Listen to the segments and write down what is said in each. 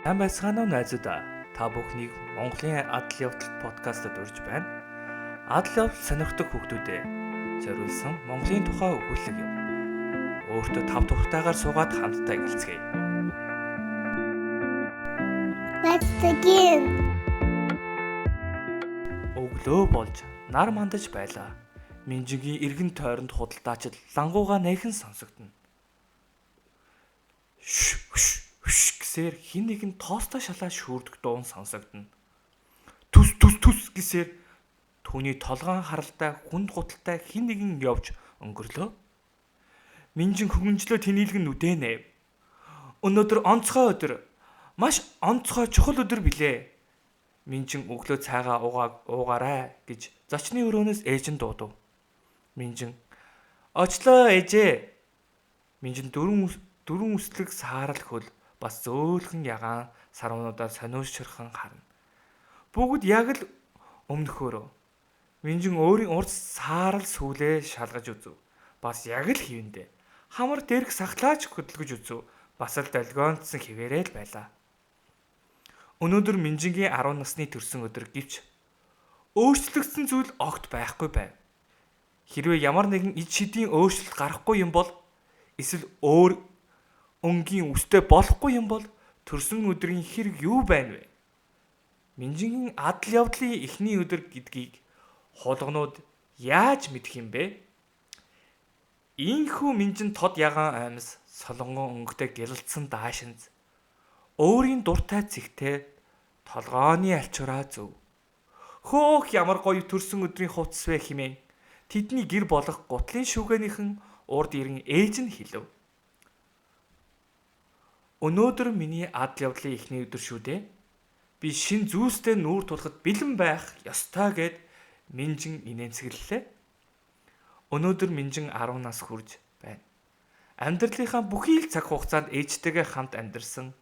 Сайн байцгаана уу найзуудаа. Та бүхнийг Монголын адал явдал подкастад урьж байна. Адал явдал сонирхдаг хүүхдүүдээ зориулсан Монголын тухай өгүүлэг юм. Өөртөө тав тухтайгаар суугаад хамтдаа гэлцгээе. Let's begin. Өглөө болж нар мандаж байлаа. Минжигийн эргэн тойронд худалдаачид лангууга нэхэн сонсогдно. Хүш гэсээр хин нэгэн тоостой шалаа шүүрдэг дуун сонсогдно. Түс гэсээр түүний толгоон харалтай хүнд гуталтай хин нэгэн явж өнгөрлөө. Минжин хөнгөнжлөө тэнийлгэн нүдэнэ. Өнөөдөр онцгой өдөр. Маш онцгой чухал өдөр билээ. Минжин өглөө цайгаа уугаарай гэж зочны өрөөнөөс ээж нь дуудав. Минжин очлоо ээжээ. Минжин дөрвөн үслэг саарал хөл бас зөөлхөн ягаан сарвнуудаар сониуширхан харна. Бүгд яг л өмнөхөөрөө. Минжин өөрийн урд саарал сүүлээ шалгаж үзв. Бас яг л хивэндээ. Хамар дэрх сахлаач хөдөлгөж үзв. Бас л долгионцсон хിവэрэл байлаа. Өнөөдөр Минжингийн 10 насны төрсөн өдөр гэвч өөрчлөгдсөн зүйл огт байхгүй байв. Хэрвээ ямар нэгэн ид шидийн өөрчлөлт гарахгүй юм бол эсвэл өөр өнгийн үстэй болохгүй юм бол төрсөн өдрийн хэрэг юу байна вэ? Минжингийн адал явдлын эхний өдөр гэдгийг хулгнууд яаж мэдэх юм бэ? Ийхүү Минжин тод ягаан аймс солонгон өнгөтэй гялалцсан даашинз өөрийн дуртай цэгтээ толгооны альчураа зөв. Хөөх ямар гоё төрсөн өдрийн хувцас вэ хэмээн тэдний гэр болох гутлын шүүгэнийхэн урд ирэн ээж нь хэлв. Өнөөдөр миний адал явдлын эхний өдөр шүү дээ. Би шин зүүстэй нүүр тулахад бэлэн байх ёстой гэд Минжин инээмсэглэлээ. Өнөөдөр Минжин 10 нас хүрж байна. Амьдралынхаа бүхий л цаг хугацаанд ээжтэйгээ хамт амьдарсан.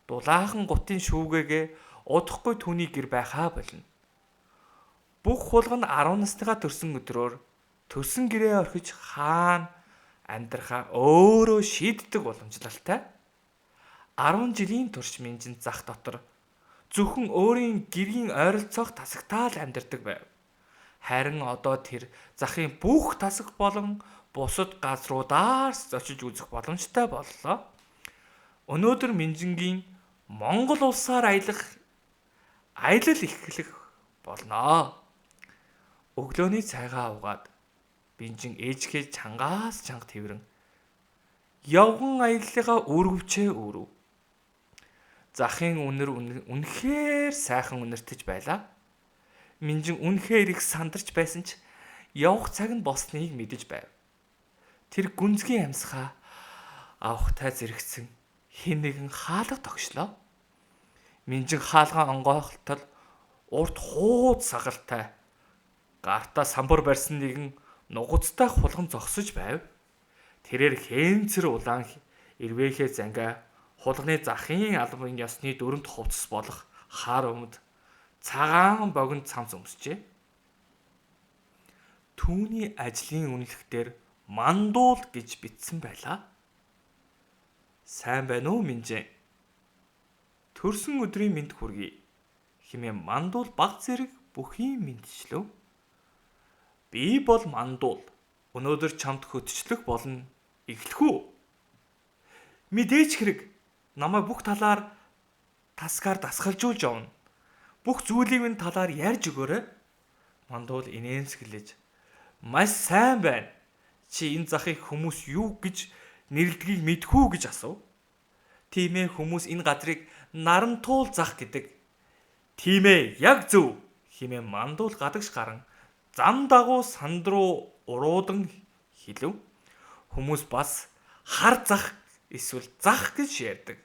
Дулаахан гутын шүүгээгээ удахгүй түүний гэр байхаа болно. Бүх хулга нь 10 настайгаа төрсөн өдрөөр төрсөн гэрээ орхиж хаана амьдрахаа өөрөө шийддэг уламжлалтай. 10 жилийн турш Минжин зах дотор зөвхөн өөрийн гэрийн ойролцоох тасагтаа л амьдардаг байв. Харин одоо тэр захын бүх тасаг болон бусад газруудаар зочиж үзэх боломжтой боллоо. Өнөөдөр Минжингийн Монгол улсаар аялал эхлэх болно. Өглөөний цайгаа уугаад Минжин ээжгээ чангаас чанга тэрвэрэн явган аяллаа өргөвчээ өрөв. Захын үнэхээр сайхан үнэртэж байлаа. Минжин үнэхээр их сандарч байсан ч явах цаг нь болсныг мэдэж байв. Тэр гүнзгий амьсгаа авахтай зэрэгцэн хэн нэгэн хаалга тогшлоо. Минжин хаалгаа онгойлтол урт хууд сагалтай гартаа самбар барьсан нэгэн нугацтай хулган зогсож байв. Тэрээр хэмцэр улаан ирвэхээ зангаа хулганы захын албан ёсны дөрөнд хувцас болох хар өмд цагаан богино цамц өмсчээ. Түүний ажлын үнэлэхээр мандуул гэж бичсэн байлаа. Сайн байна уу Минжин? Төрсөн өдрийн мэнд хүргэе хэмээн мандуул баг зэрэг бүхий мэдчлөө. Би бол мандуул. Өнөөдөр чамд хөтчлөх болно. Эхлэх үү? Мэдээч хэрэг. Намайг бүх талаар тасгаар дасгалжуулж явна. Бүх зүйлийг минь талаар ярьж өгөөрэй. Мандуул инээмсэглэж. Маш сайн байна. Чи энэ захыг хүмүүс юу гэж нэрлэдгийг мэдхүү гэж асуув. Тийм ээ, хүмүүс энэ газрыг Нарантуул зах гэдэг. Тийм ээ, яг зөв хэмээн мандуул гадагш гарan зам дагуу санд руу уруудан хэлв. Хүмүүс бас хар зах эсвэл зах гэж ярьдаг.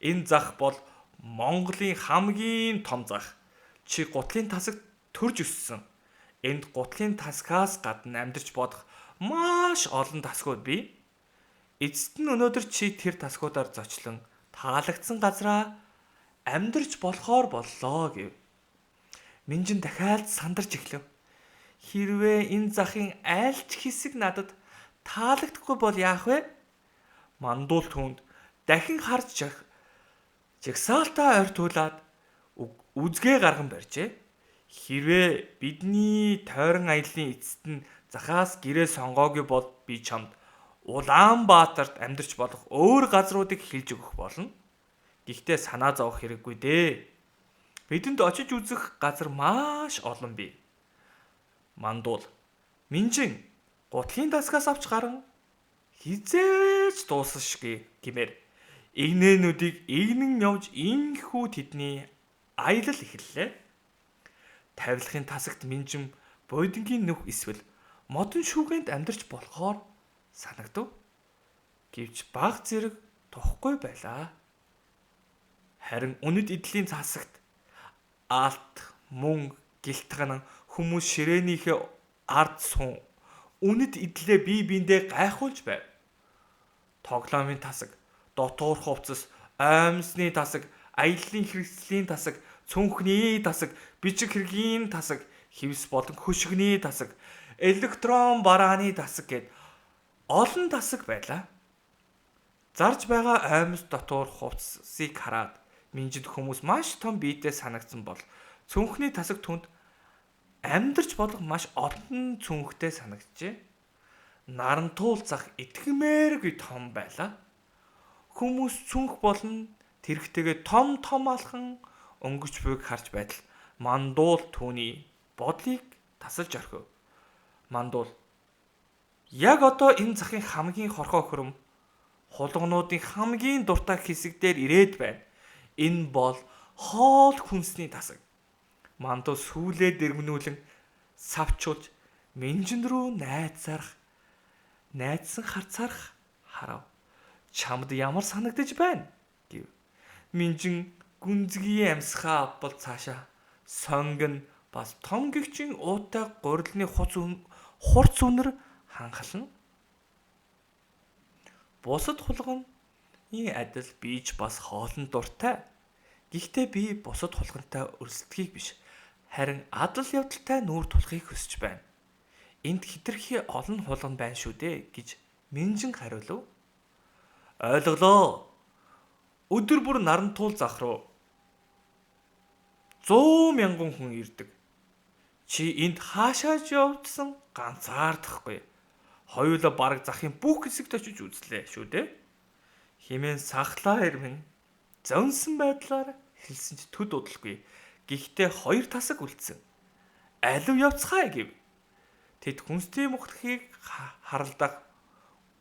Энэ зах бол Монголын хамгийн том зах. Чи гутлын тасагт төрж өссөн. Энд гутлын тасгаас гадна амьдарч бодох маш олон тасгууд бий. Эцэст нь өнөөдөр чи тэр тасгуудаар зочлон таалагдсан газраа амьдарч болохоор боллоо гэв. Минжин дахиад сандарч эхлэв. Хэрвээ энэ захын айлч хэсэг надад таалагдахгүй бол яах вэ? Мандуул түүнд дахин харж Жагсаалтаа ойртуулаад үзгээ гарган барьжээ. Хэрвээ бидний тойрон аяллаа эцэст нь захаас гэрээ сонгоогүй бол би чамд Улаанбаатарт амьдарч болох өөр газруудыг хэлж өгөх болно. Гэхдээ санаа зовох хэрэггүй дээ. Бидэнд очиж үзэх газар маш олон бий. Мандуул Минжин гутлын дасгаас авч гарan хизээж дуусашгүй гэмээр игнэнүүдийг игнэн явж инхүү тэдний аялал эхэллээ. Тавилахын тасагт Минжин Бодингийн нүх эсвэл модон шүүгэнд амьдарч болохоор санагдав. Гэвч баг зэрэг тухгүй байлаа. Харин үнэт эдлийн тасагт алт мөн гэлтгэн хүмүүс ширээнийхээ ард сун үнэт эдлээ бие биендээ гайхуулж байв. Тоглоомын тасаг, дотуур хувцас, оймсны тасаг, аяллаа хэрэгслийн тасаг, цүнхний тасаг, бичиг хэргийн тасаг, хевс болон хөшгөний тасаг, электрон барааны тасаг гэд олон тасаг байлаа. Зарж байгаа оймс дотуур хувцсыг хараад Минжид хүмүүс маш том биетэй санагдсан бол цүнхний тасаг түнд амьдарч болох маш олон цүнхтэй санагджээ. Нарантуул зах итгэмээргүй том байлаа. Хүмүүс цүнх болон тэрхтэйгээ том алхан өнгөч буйг харж байтал Мандуул түүний бодлыг тасалж орхив. Мандуул яг одоо энэ захын хамгийн хорхоо хөрөм хулгунуудын хамгийн дуртай хэсэг дээр ирээд байна. Энэ бол хоол хүнсний тасаг. Мандуул сүүлээ дэрмнүүлэн савчулж Минжин рүү найдсан харцаарх харав. Чамд ямар санагдаж байна гэв. Минжин гүнзгий амьсгаа авбал цаашаа сонгон бас том гихчийн уутай гурилны хурц үнэр ханхална. Бусад хулганы адил бийж бас хоолн дуртай. Гэхдээ би бусад хулгантай өрсөлдөхийг биш, харин адал явдалтай нүүр тулахыг хүсэж байна. Энд хитрхи олон хулган байна шүү дээ гэж Минжин хариулв. Ойлголоо. Өдөр бүр Нарантуул зах руу 100,000 хүн ирдэг. Чи энд хаашааж явдсан ганцаардахгүй. Хоёулаа бараг захын бүх хэсэгт очиж үзлээ шүү дээ. Химэн сахлаа ирмэн зөнсөн байдлаар хэлсэн ч төд удалгүй. Гэхдээ хоёр тасаг үлдсэн. Алив явцгаая гэв. Тэд хүнсний мухлахыг харалдах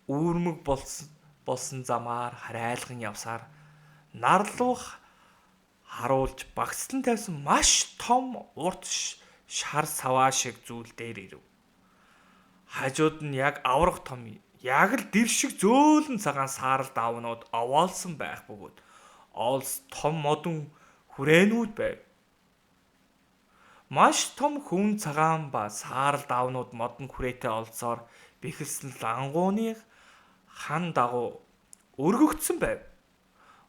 үүрмэг болсон замаар харайлган явсаар нарлуух харуулж багцлан тавьсан маш том урт шар саваа шиг зүйл дээр ирэв. Хажууд нь яг аврах том яг л дэр шиг зөөлөн цагаан саарал давнууд овоолсон байх бөгөөд олс том модон хүрээнүүд байв. Маш том хүн цагаан ба саарал давнууд модон хүрээтэй олцоор бэхэлсэн лангууны хан дагуу өргөгдсөн байв.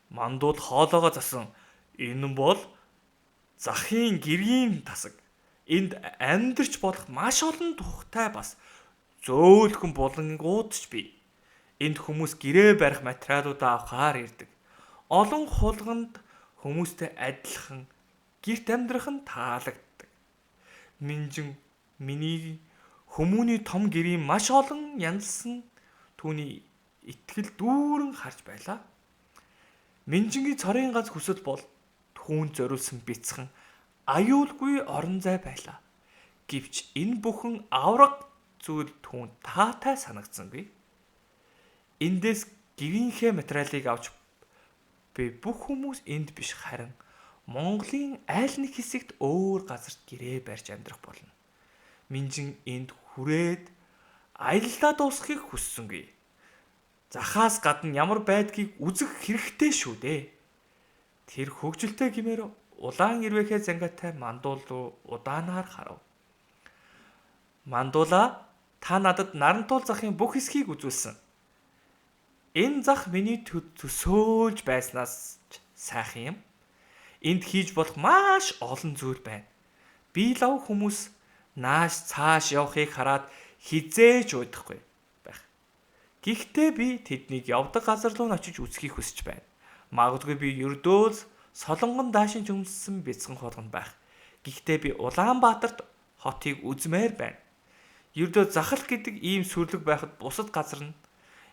Мандуул хоолоогоо засан. Энэ бол захын гэргийн тасаг. Энд амьдарч болох маш олон тухтай бас зөөлхөн булангууд ч бий. Энд хүмүүс гэрээ барих материалуудаа авахаар ирдэг. Олон хулганд хүмүүстэй адилхан гэрт амьдрах нь таалагддаг. Минжин миний хүмүүний том гэрийн маш олон янз нь түүний итгэл дүүрэн харж байлаа. Минжингийн цорын ганц хүсэл бол түүнд зориулсан бяцхан аюулгүй орон зай байлаа. Гэвч энэ бүхэн авраг зүйл түүнд таатай санагдсангүй. Эндээс гэрийнхээ материалыг авч би бүх хүмүүс энд биш харин Монголын аль нэг хэсэгт өөр газарт гэрээ барьж амьдрах болно. Минжин энд хүрээд аяллаа дуусгахыг хүссэнгүй. Захаас гадна ямар байдгийг үзэх хэрэгтэй шүү дээ. Тэр хөгжилтэй гэмээр улаан ирвэхээ зангаатай Мандуул руу удаанаар харав. Мандуула, та надад Нарантуул захын бүх хэсгийг үзүүлсэн. Энэ зах миний төсөөлж байснаас сайхан юм. Энд хийж болох маш олон зүйл байна. Би лав хүмүүс нааш цааш явахыг хараад хизээж уйдахгүй байх. Гэхдээ би тэднийг явдаг газар руу очиж үзхийг хүсэж байна. Магадгүй би ердөө л Солонгон даашин жумссан бяцхан хулганд байх. Гэхдээ би Улаанбаатарт хотыг үзмээр байна. Ердөө захал гэдэг ийм сүрлэг байхад бусад газар нь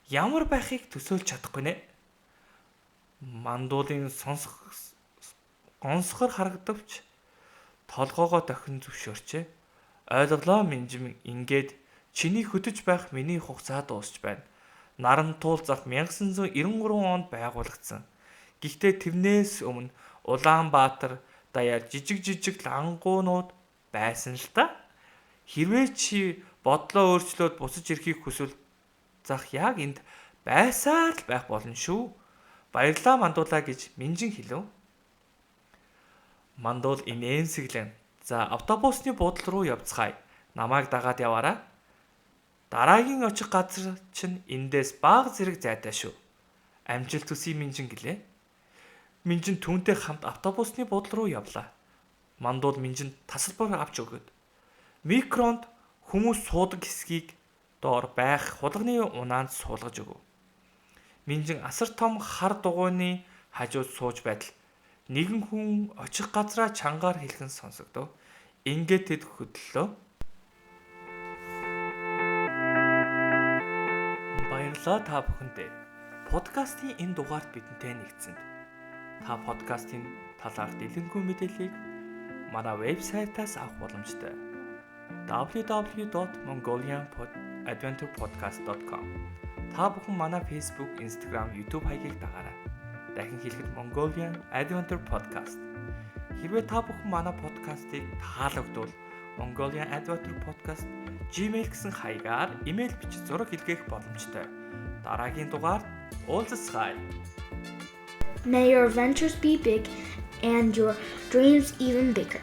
ямар байхыг төсөөлж чадахгүй нэ. Мандуулын гонсгор харагдавч толгоогоо дахин зөвшөөрчээ. Ойлголоо минжим ингээд чиний хөдөж байх миний хугацаа дуусч байна. Нарантуул зах 1993 онд байгуулагдсан. Гэхдээ тэрнээс өмнө Улаанбаатар даяар жижиг лангуунууд байсан л та. Хэрвээ чи бодлоо өөрчлөөд бусаж ирэхийг хүсвэл зах яг энд байсаар л байх болно шүү. Баярлалаа мандуулаа гэж Минжин хэлв. Мандуул инээнсэглэн за автобусны буудлын руу явцгаая. Намайг дагаад яваарай. Дараагийн очих газар чинь эндээс бага зэрэг зайтай шүү. Амжилт хүсье Минжин гэлээ. Минжин түүнтэй хамт автобусны буудлын руу явлаа. Мандуул Минжинд тасалбар авч өгöd. Микронд хүмүүс суудаг хэсгийг доор байх хулганы унаанд суулгаж өгөв. Минжин асар том хар дугуйны хажууд сууж байтал нэгэн хүн очих газраа чангаар хэлхэн сонсогдов. Ингээд тэд хөдлөлөө. Баярлалаа та бүхэндээ. Подкастын энэ дугаард бидэнтэй нэгдсэнд. Та подкастын талаарх дэлгэрэнгүй мэдээллийг манай вебсайтаас авах боломжтой. www.mongolianadventurepodcast.com. Та бүхэн манай Facebook, Instagram, YouTube хаягийг дагаарай. Дахин хэлэхэд Mongolian Adventure Podcast. Хэрвээ та бүхэн манай подкастыг таалагдвал Mongolian Adventure Podcast Gmail гэсэн хаягаар имэйл бичиж зураг илгээх боломжтой. Дараагийн дугаард уулзцгаая. May your adventures be big and your dreams even bigger.